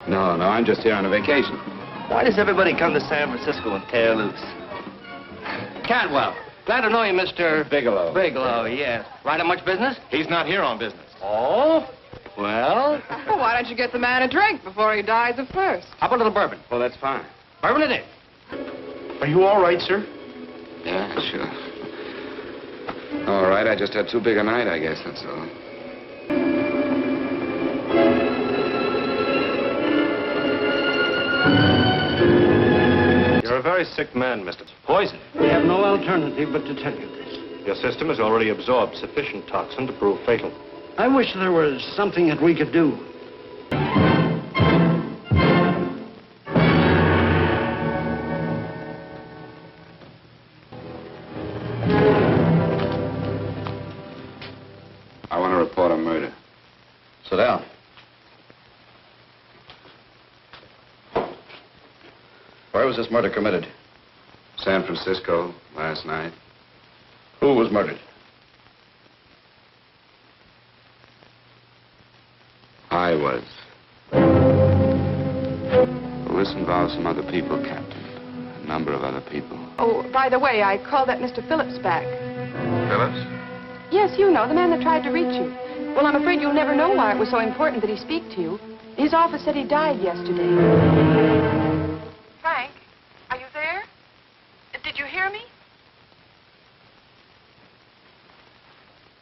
No, I'm just here on a vacation. Why does everybody come to San Francisco and tear loose? Cantwell. Glad to know you, Mr. Bigelow. Bigelow, yes. Right on much business? He's not here on business. Oh? Well, Well, why don't you get the man a drink before he dies of thirst? how about a little bourbon? Well, that's fine. Bourbon it is. Are you all right, sir? Yeah, sure. All right, I just had too big a night, I guess, that's all. You're a very sick man, Mr. Poison. We have no alternative but to tell you this. Your system has already absorbed sufficient toxin to prove fatal. I wish there was something that we could do. I want to report a murder. Sit down. Where was this murder committed? San Francisco, last night. Who was murdered? I was. Well, this involves some other people, Captain. A number of other people. Oh, by the way, I called that Mr. Phillips back. Phillips? Yes, you know, the man that tried to reach you. Well, I'm afraid you'll never know why it was so important that he speak to you. His office said he died yesterday. Frank, are you there? Did you hear me?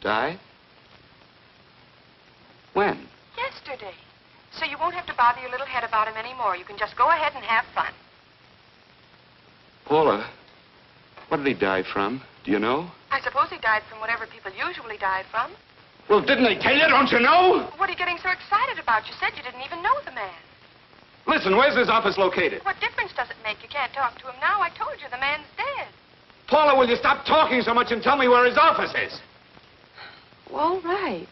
Died? When? Yesterday. So you won't have to bother your little head about him anymore. You can just go ahead and have fun. Paula, what did he die from? Do you know? I suppose he died from whatever people usually died from. Well, didn't they tell you? Don't you know? What are you getting so excited about? You said you didn't even know the man. Listen, where's his office located? What difference does it make? You can't talk to him now. I told you the man's dead. Paula, will you stop talking so much and tell me where his office is? All right.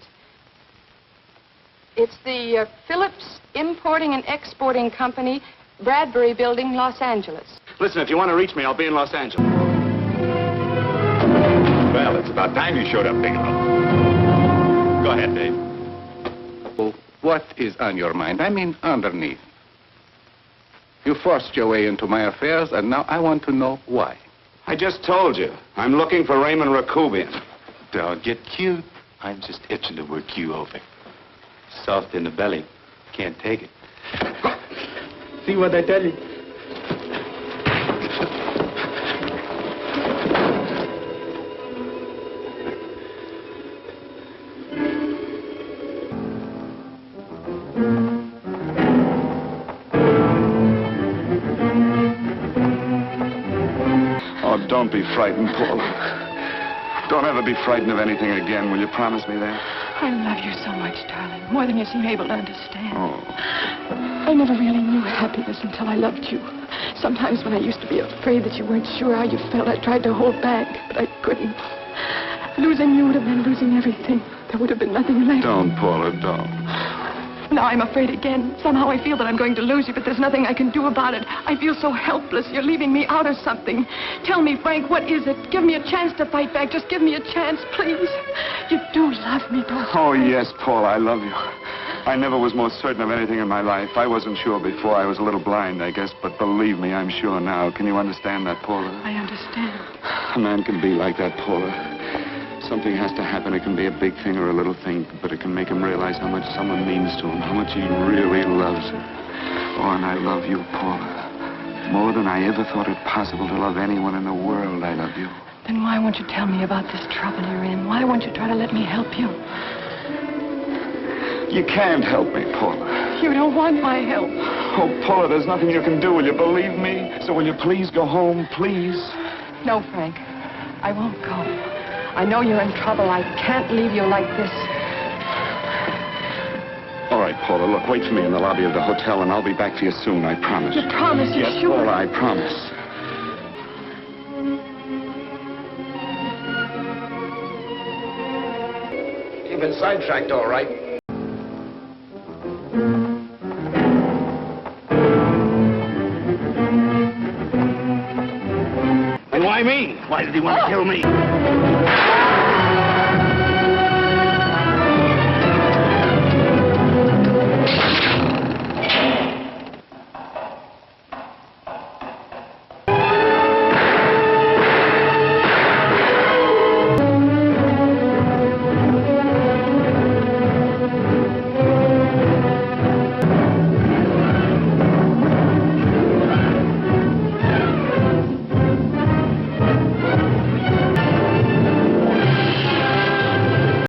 It's the Phillips Importing and Exporting Company, Bradbury Building, Los Angeles. Listen, if you want to reach me, I'll be in Los Angeles. Well, it's about time you showed up, Bigelow. Go ahead, Dave. Well, what is on your mind? I mean, underneath. You forced your way into my affairs, and now I want to know why. I just told you. I'm looking for Raymond Rakubian. Don't get cute. I'm just itching to work you over. Soft in the belly. Can't take it. See what I tell you? Oh, don't be frightened, Paula. Don't ever be frightened of anything again. Will you promise me that? I love you so much, darling. More than you seem able to understand. Oh. I never really knew happiness until I loved you. Sometimes when I used to be afraid that you weren't sure how you felt, I tried to hold back, but I couldn't. Losing you would have meant losing everything. There would have been nothing left. Don't, Paula, don't. Now I'm afraid again. Somehow I feel that I'm going to lose you, but there's nothing I can do about it. I feel so helpless. You're leaving me out of something. Tell me, Frank, what is it? Give me a chance to fight back. Just give me a chance, please. You do love me, don't you? Oh, yes, Paula, I love you. I never was more certain of anything in my life. I wasn't sure before. I was a little blind, I guess, but believe me, I'm sure now. Can you understand that, Paula? I understand. A man can be like that, Paula. Something has to happen. It can be a big thing or a little thing, but it can make him realize how much someone means to him, how much he really loves her. Oh, and I love you, Paula. More than I ever thought it possible to love anyone in the world, I love you. Then why won't you tell me about this trouble you're in? Why won't you try to let me help you? You can't help me, Paula. You don't want my help. Oh, Paula, there's nothing you can do. Will you believe me? So will you please go home, please? No, Frank. I won't go. I know you're in trouble. I can't leave you like this. All right, Paula, look, wait for me in the lobby of the hotel, and I'll be back for you soon, I promise. You promise? You're yes, sure? Paula, I promise. You've been sidetracked, all right. And why me? Why did he want to kill me?